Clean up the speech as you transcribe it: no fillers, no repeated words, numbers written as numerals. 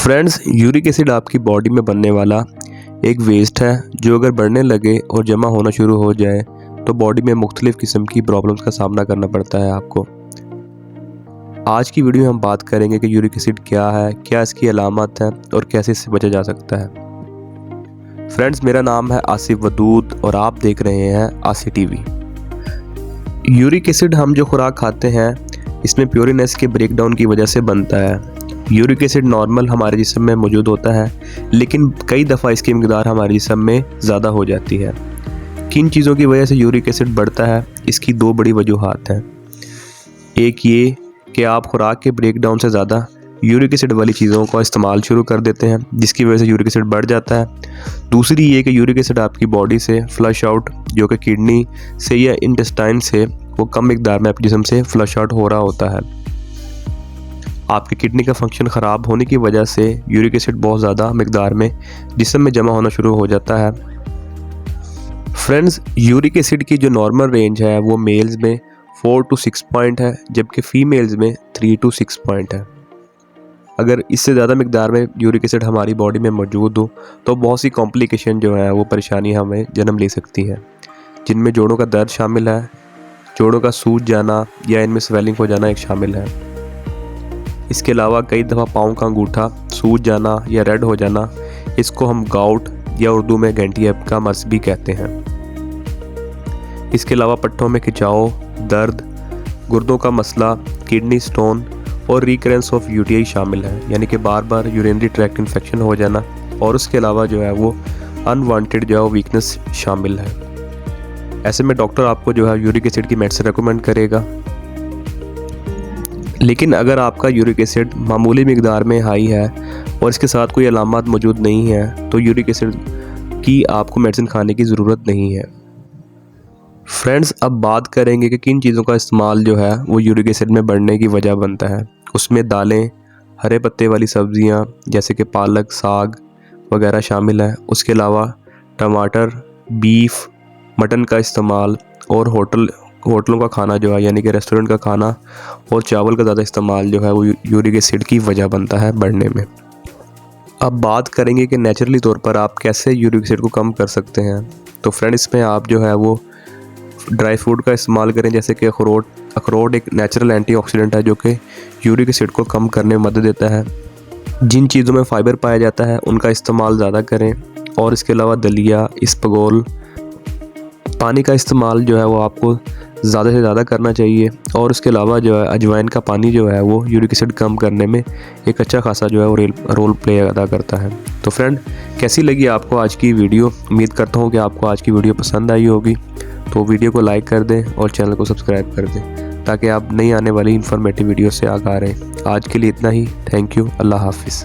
Friends, uric acid आपकी body में बनने वाला एक वेस्ट है जो अगर बढ़ने लगे और जमा होना शुरू हो जाए तो बॉडी में मुख्तलिफ़ किस्म की प्रॉब्लम्स का सामना करना पड़ता है आपको। आज की वीडियो में हम बात करेंगे कि यूरिक एसिड क्या है, क्या इसकी अलामत है और कैसे इससे बचा जा सकता है। फ्रेंड्स, मेरा नाम है आसिफ वदूद और आप देख रहे हैं आसी टीवी। यूरिक एसिड हम जो खुराक खाते हैं इसमें प्यूरिनेस के ब्रेकडाउन की वजह से बनता है। यूरिक एसिड नॉर्मल हमारे जिस्म में मौजूद होता है, लेकिन कई दफ़ा इसकी मिकदार हमारे जिस्म में ज़्यादा हो जाती है। किन चीज़ों की वजह से यूरिक एसिड बढ़ता है, इसकी दो बड़ी वजूहात हैं। एक ये कि आप खुराक के ब्रेकडाउन से ज़्यादा यूरिक एसिड वाली चीज़ों का इस्तेमाल शुरू कर देते हैं, जिसकी वजह से यूरिक एसिड बढ़ जाता है। दूसरी ये कि यूरिक एसिड आपकी बॉडी से फ्लश आउट, जो कि किडनी से या इंटेस्टाइन से, वो कम मिकदार में अपने जिस्म से फ्लश आउट हो रहा होता है। आपकी किडनी का फंक्शन ख़राब होने की वजह से यूरिक एसिड बहुत ज़्यादा मिकदार में जिस्म में जमा होना शुरू हो जाता है। फ्रेंड्स, यूरिक एसिड की जो नॉर्मल रेंज है वो मेल्स में 4 to 6 पॉइंट है, जबकि फ़ीमेल्स में 3 to 6 पॉइंट है। अगर इससे ज़्यादा मिकदार में यूरिक एसिड हमारी बॉडी में मौजूद हो तो बहुत सी कॉम्प्लिकेशन जो है वो परेशानी हमें जन्म ले सकती है, जिनमें जोड़ों का दर्द शामिल है, जोड़ों का सूज जाना या इनमें स्वेलिंग हो जाना एक शामिल है। इसके अलावा कई दफ़ा पाँव का अंगूठा सूज जाना या रेड हो जाना, इसको हम गाउट या उर्दू में गैंटियप का मर्ज भी कहते हैं। इसके अलावा पट्टों में खिंचाव, दर्द, गुर्दों का मसला, किडनी स्टोन और रिकरेंस ऑफ यूटीआई शामिल है, यानी कि बार बार यूरिनरी ट्रैक्ट इन्फेक्शन हो जाना, और उसके अलावा जो है वो अनवांटेड जो है वीकनेस शामिल है। ऐसे में डॉक्टर आपको जो है यूरिक एसिड की मेडिसिन रेकमेंड करेगा। लेकिन अगर आपका यूरिक एसिड मामूली मिकदार में हाई है और इसके साथ कोई अलामत मौजूद नहीं है तो यूरिक एसिड की आपको मेडिसिन खाने की ज़रूरत नहीं है। फ्रेंड्स, अब बात करेंगे कि किन चीज़ों का इस्तेमाल जो है वो यूरिक एसिड में बढ़ने की वजह बनता है। उसमें दालें, हरे पत्ते वाली सब्ज़ियाँ जैसे कि पालक, साग वगैरह शामिल है। उसके अलावा टमाटर, बीफ, मटन का इस्तेमाल और होटलों का खाना जो है, यानी कि रेस्टोरेंट का खाना और चावल का ज़्यादा इस्तेमाल जो है वो यूरिक एसिड की वजह बनता है बढ़ने में। अब बात करेंगे कि नेचुरली तौर पर आप कैसे यूरिक एसिड को कम कर सकते हैं। तो फ्रेंड, इसमें आप जो है वो ड्राई फ्रूट का इस्तेमाल करें, जैसे कि अखरोट एक नेचुरल एंटीऑक्सीडेंट है जो कि यूरिक एसिड को कम करने में मदद देता है। जिन चीज़ों में फ़ाइबर पाया जाता है उनका इस्तेमाल ज़्यादा करें, और इसके अलावा दलिया, इसबगोल, पानी का इस्तेमाल जो है वो आपको ज़्यादा से ज़्यादा करना चाहिए। और उसके अलावा जो है अजवाइन का पानी जो है वो यूरिक एसिड कम करने में एक अच्छा खासा जो है वो रोल प्ले अदा करता है। तो फ्रेंड, कैसी लगी आपको आज की वीडियो? उम्मीद करता हूँ कि आपको आज की वीडियो पसंद आई होगी। तो वीडियो को लाइक कर दें और चैनल को सब्सक्राइब कर दें ताकि आप नई आने वाली इन्फॉर्मेटिव वीडियो से आगाह रहें। आज के लिए इतना ही। Thank you. अल्लाह हाफिज़।